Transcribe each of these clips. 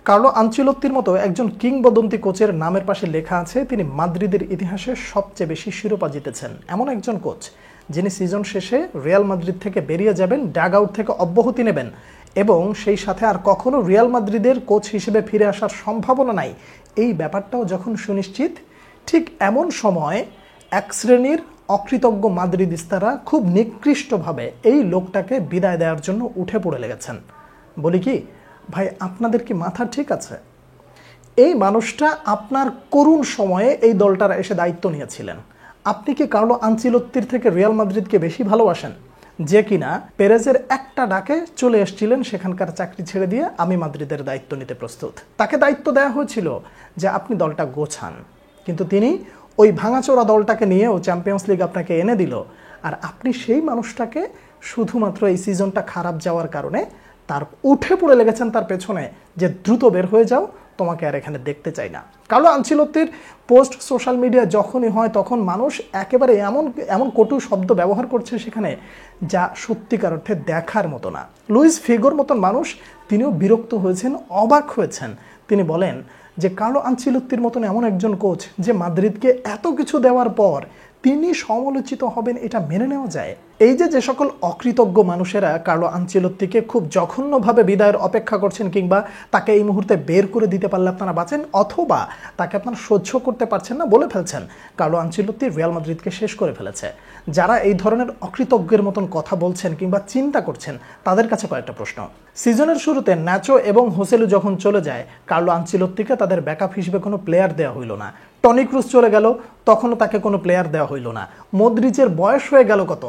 Carlo আনচেলত্তির মতো একজন কিংবদন্তি কোচের নামের পাশে লেখা আছে তিনি মাদ্রিদের ইতিহাসে সবচেয়ে বেশি শিরোপা জিতেছেন এমন একজন কোচ যিনি সিজন শেষে রিয়াল মাদ্রিদ থেকে বেরিয়ে যাবেন, ড্যাগ আউট থেকে অব্যাহতি নেবেন এবং সেই সাথে আর কখনো রিয়াল মাদ্রিদের কোচ হিসেবে ফিরে আসার সম্ভাবনা নাই, এই ব্যাপারটাও যখন সুনিশ্চিত, ঠিক এমন সময় এক শ্রেণীর অকৃতজ্ঞ মাদ্রিদিস্তারা খুব নিকৃষ্টভাবে এই লোকটাকে বিদায় দেওয়ার জন্য উঠে পড়ে লেগেছেন। বলি কি ভাই, আপনাদের কি মাথা ঠিক আছে? এই মানুষটা আপনার করুণ সময়ে এই দলটার এসে দায়িত্ব নিয়েছিলেন। আপনি কি কার্লো আনচেলত্তির থেকে রিয়াল মাদ্রিদকে বেশি ভালোবাসেন, যে কিনা পেরেজের একটা ডাকে চলে এসেছিলেন সেখানকার চাকরি ছেড়ে দিয়ে আমি মাদ্রিদের দায়িত্ব নিতে প্রস্তুত? তাকে দায়িত্ব দেওয়া হয়েছিল যে আপনি দলটা গোছান, কিন্তু তিনি ওই ভাঙাচোরা দলটাকে নিয়েও চ্যাম্পিয়ন্স লিগ আপনাকে এনে দিল। আর আপনি সেই মানুষটাকে শুধুমাত্র এই সিজনটা খারাপ যাওয়ার কারণে তার উঠে পড়ে লেগেছেন তার পেছনে যে দ্রুত বের হয়ে যাও, তোমাকে আর এখানে দেখতে চাই না। কার্লো আনচেলত্তির পোস্ট সোশ্যাল মিডিয়া যখনই হয় তখন মানুষ একেবারে এমন এমন কটু শব্দ ব্যবহার করছে সেখানে, যা সত্যিকার অর্থে দেখার মতো না। লুইস ফিগোর মতন মানুষ, তিনিও বিরক্ত হয়েছেন, অবাক হয়েছেন। তিনি বলেন যে কার্লো আনচেলত্তির মতন এমন একজন কোচ যে মাদ্রিদকে এত কিছু দেওয়ার পর তিনি সমালোচিত হবেন, এটা মেনে নেওয়া যায়? এই যে সকল অকৃতজ্ঞ মানুষেরা কার্লো আনচেলত্তিকে খুব জঘন্যভাবে বিদায়ের অপেক্ষা করছেন, কিংবা তাকে এই মুহূর্তে বের করে দিতে পারলে আপনারা বাঁচেন, অথবা তাকে আপনারা সহ্য করতে পারছেন না বলে ফেলছেন কার্লো আনচেলত্তি রিয়াল মাদ্রিদকে শেষ করে ফেলেছে, যারা এই ধরনের অকৃতজ্ঞের মতন কথা বলছেন কিংবা চিন্তা করছেন, তাদের কাছে কয়েকটা প্রশ্ন। সিজনের শুরুতে ন্যাচো এবং হোসেলু যখন চলে যায়, কার্লো আনচেলত্তিকে তাদের ব্যাকআপ হিসেবে কোনো প্লেয়ার দেওয়া হইল না। টনি ক্রুস চলে গেল, তখনও তাকে কোনো প্লেয়ার দেওয়া হইল না। মদ্রিচের বয়স হয়ে গেল কত,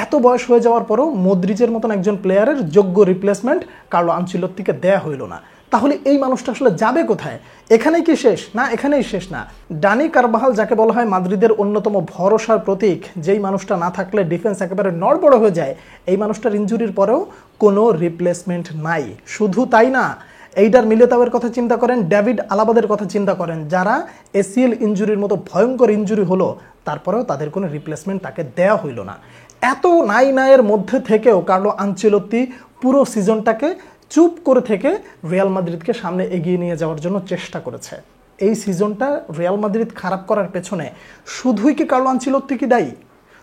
এত বয়স হয়ে যাওয়ার পরও মদ্রিচের মতন একজন প্লেয়ারের যোগ্য রিপ্লেসমেন্ট কার্লো আনচেলত্তিকে দেয়া হইল না। তাহলে এই মানুষটা আসলে যাবে কোথায়? এখানেই কি শেষ? না, এখানেই শেষ না। ডানি কারবাহাল, যাকে বলা হয় মাদ্রিদের অন্যতম ভরসার প্রতীক, যেই মানুষটা না থাকলে ডিফেন্স একেবারে নড়বড় হয়ে যায়, এই মানুষটার ইনজুরির পরেও কোনো রিপ্লেসমেন্ট নাই। শুধু তাই না, এইডার মিলিতাওয়ের কথা চিন্তা করেন, ডেভিড আলাবাদের কথা চিন্তা করেন, যারা এসিএল ইনজুরির মতো ভয়ঙ্কর ইনজুরি হলো, তারপরেও তাদের কোনো রিপ্লেসমেন্ট তাকে দেওয়া হইল না। এত নাইয়ের মধ্যে থেকেও কার্লো আনচেলত্তি পুরো সিজনটাকে চুপ করে থেকে রিয়াল মাদ্রিদকে সামনে এগিয়ে নিয়ে যাওয়ার জন্য চেষ্টা করেছে। এই সিজনটা রিয়াল মাদ্রিদ খারাপ করার পেছনে শুধুই কি কার্লো আনচেলত্তি কি দায়ী?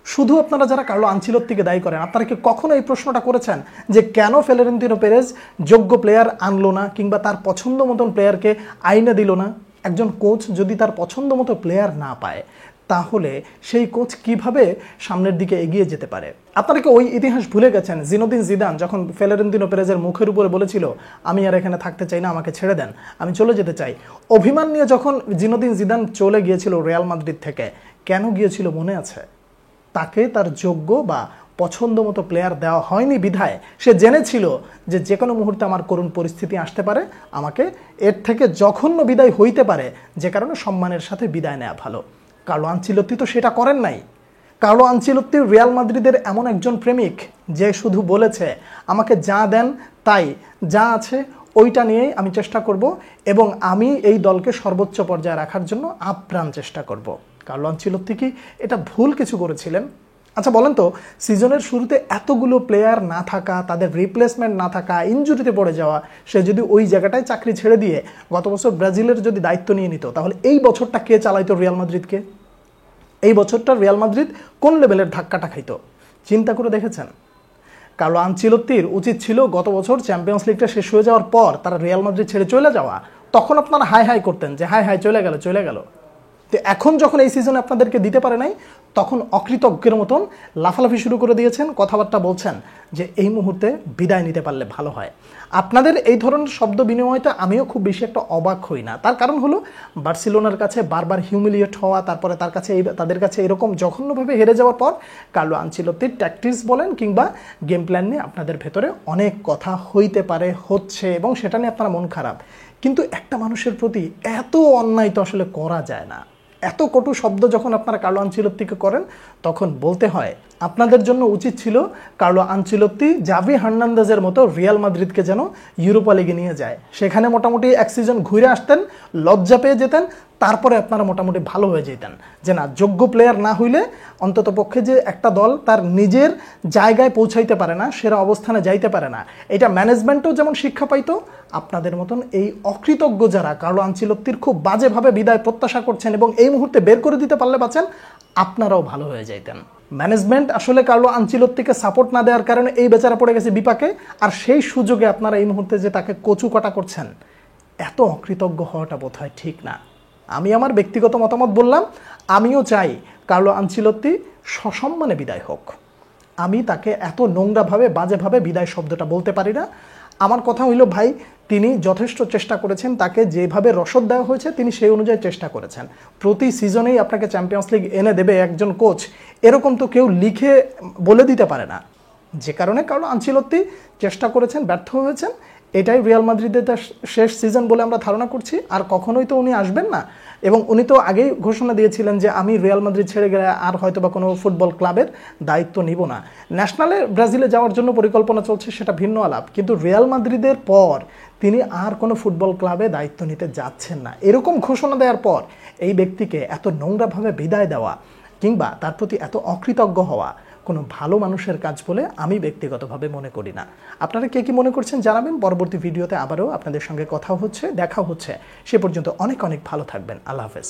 শুধু আপনারা যারা কার্লো আনচেলত্তিকে দায়ী করেন, আপনারা কি কখনো এই প্রশ্নটা করেছেন যে কেন ফ্লোরেন্তিনো পেরেজ যোগ্য প্লেয়ার আনলো না, কিংবা তার পছন্দ মতন প্লেয়ারকে আইনে দিল না? একজন কোচ যদি তার পছন্দ মতো প্লেয়ার না পায়, তাহলে সেই কোচ কিভাবে সামনের দিকে এগিয়ে যেতে পারে? আপনারা কি ওই ইতিহাস ভুলে গেছেন? জিনেদিন জিদান যখন ফ্লোরেন্তিনো পেরেজের মুখের উপরে বলেছিল আমি আর এখানে থাকতে চাই না, আমাকে ছেড়ে দেন, আমি চলে যেতে চাই, অভিমান নিয়ে যখন জিনেদিন জিদান চলে গিয়েছিল রিয়াল মাদ্রিদ থেকে, কেন গিয়েছিল মনে আছে? তাকে তার যোগ্য বা পছন্দ মতো প্লেয়ার দেওয়া হয়নি বিধায় সে জেনেছিল যে যে কোনো মুহূর্তে আমার করুণ পরিস্থিতি আসতে পারে, আমাকে এর থেকে জঘন্য বিদায় হইতে পারে, যে কারণে সম্মানের সাথে বিদায় নেওয়া ভালো। কার্লো আনচেলত্তি তো সেটা করেন নাই। কার্লো আনচেলত্তি রিয়াল মাদ্রিদের এমন একজন প্রেমিক যে শুধু বলেছে আমাকে যা দেন তাই, যা আছে ওইটা নিয়েই আমি চেষ্টা করব এবং আমি এই দলকে সর্বোচ্চ পর্যায়ে রাখার জন্য আপ্রাণ চেষ্টা করব। কার্লো আনচেলত্তি কি এটা ভুল কিছু করেছিলেন? আচ্ছা বলেন তো, সিজনের শুরুতে এতগুলো প্লেয়ার না থাকা, তাদের রিপ্লেসমেন্ট না থাকা, ইনজুরিতে পড়ে যাওয়া, সে যদি ওই জায়গাটায় চাকরি ছেড়ে দিয়ে গত বছর ব্রাজিলের যদি দায়িত্ব নিয়ে নিত, তাহলে এই বছরটা কে চালাইতো রিয়াল মাদ্রিদকে? এই বছরটা রিয়াল মাদ্রিদ কোন লেভেলের ধাক্কাটা খাইতো? চিন্তা করে দেখেছেন? কার্লো আনচেলত্তির উচিত ছিল গত বছর চ্যাম্পিয়ন্স লিগটা শেষ হয়ে যাওয়ার পর তারা রিয়াল মাদ্রিদ ছেড়ে চলে যাওয়া। তখন আপনারা হাই হাই করতেন যে হাই হাই চলে গেল চলে গেল। তো এখন যখন এই সিজনে আপনাদেরকে দিতে পারে নাই, তখন অকৃতজ্ঞের মতন লাফালাফি শুরু করে দিয়েছেন, কথাবার্তা বলছেন যে এই মুহূর্তে বিদায় নিতে পারলে ভালো হয়। আপনাদের এই ধরনের শব্দ বিনিময়টা আমিও খুব বেশি একটা অবাক হই না। তার কারণ হলো বার্সেলোনার কাছে বারবার হিউমিলিয়েট হওয়া, তারপরে তাদের কাছে এরকম জঘন্যভাবে হেরে যাওয়ার পর কার্লো আনচেলত্তির ট্যাকটিক্স বলেন কিংবা গেম প্ল্যান নিয়ে আপনাদের ভেতরে অনেক কথা হইতে পারে, হচ্ছে, এবং সেটা নিয়ে আপনারা মন খারাপ। কিন্তু একটা মানুষের প্রতি এত অন্যায় তো আসলে করা যায় না। এত কটু শব্দ যখন আপনারা কার্লো আনচেলত্তিকে করেন, তখন বলতে হয় আপনাদের জন্য উচিত ছিল কার্লো আনচেলত্তি জাভি হার্নান্দেজের মতো রিয়াল মাদ্রিদকে যেন ইউরোপা লিগে নিয়ে যায়, সেখানে মোটামুটি এক সিজন ঘুরে আসতেন, লজ্জা পেয়ে যেতেন, তারপরে আপনারা মোটামুটি ভালো হয়ে যেতেন। যে না, যোগ্য প্লেয়ার না হইলে অন্তত পক্ষে যে একটা দল তার নিজের জায়গায় পৌঁছাইতে পারে না, সেরা অবস্থানে যাইতে পারে না, এটা ম্যানেজমেন্টও যেমন শিক্ষা পাইতো, আপনাদের মতন এই অকৃতজ্ঞ যারা কার্লো আনচেলত্তির খুব বাজেভাবে বিদায় প্রত্যাশা করছেন এবং এই মুহূর্তে বের করে দিতে পারলে বাঁচেন, আপনারাও ভালো হয়ে যাইতেন। ম্যানেজমেন্ট আসলে কার্লো আনচেলত্তিকে সাপোর্ট না দেওয়ার কারণে এই বেচারা পড়ে গেছে বিপাকে, আর সেই সুযোগে আপনারা এই মুহূর্তে যে তাকে কচু কাটা করছেন, এত অকৃতজ্ঞ হওয়াটা বোধহয় ঠিক না। আমি আমার ব্যক্তিগত মতামত বললাম, আমিও চাই কার্লো আনচেলত্তি সসম্মানে বিদায় হোক। আমি তাকে এত নোংরাভাবে বাজেভাবে বিদায় শব্দটা বলতে পারি না। আমার কথা হইল, ভাই তিনি যথেষ্ট চেষ্টা করেছেন, তাকে যেভাবে রসদ দেওয়া হয়েছে তিনি সেই অনুযায়ী চেষ্টা করেছেন। প্রতি সিজনেই আপনাকে চ্যাম্পিয়ন্স লিগ এনে দেবে একজন কোচ, এরকম তো কেউ লিখে বলে দিতে পারে না। যে কারণে কার্লো আনচেলত্তি চেষ্টা করেছেন, ব্যর্থ হয়েছেন। এটাই রিয়াল মাদ্রিদের শেষ সিজন বলে আমরা ধারণা করছি, আর কখনোই তো উনি আসবেন না। এবং উনি তো আগেই ঘোষণা দিয়েছিলেন যে আমি রিয়াল মাদ্রিদ ছেড়ে গেলে আর হয়তো বা কোনো ফুটবল ক্লাবের দায়িত্ব নিব না। ন্যাশনালে ব্রাজিলে যাওয়ার জন্য পরিকল্পনা চলছে, সেটা ভিন্ন আলাপ, কিন্তু রিয়াল মাদ্রিদের পর তিনি আর কোনো ফুটবল ক্লাবে দায়িত্ব নিতে যাচ্ছেন না। এরকম ঘোষণা দেওয়ার পর এই ব্যক্তিকে এত নোংরাভাবে বিদায় দেওয়া কিংবা তার প্রতি এত অকৃতজ্ঞ হওয়া কোনো ভালো মানুষের কাজ বলে আমি ব্যক্তিগতভাবে মনে করি না। আপনারা কে কি মনে করছেন জানাবেন। পরবর্তী ভিডিওতে আবারও আপনাদের সঙ্গে কথা হচ্ছে, দেখা হচ্ছে। সে পর্যন্ত অনেক অনেক ভালো থাকবেন। আল্লাহ হাফেজ।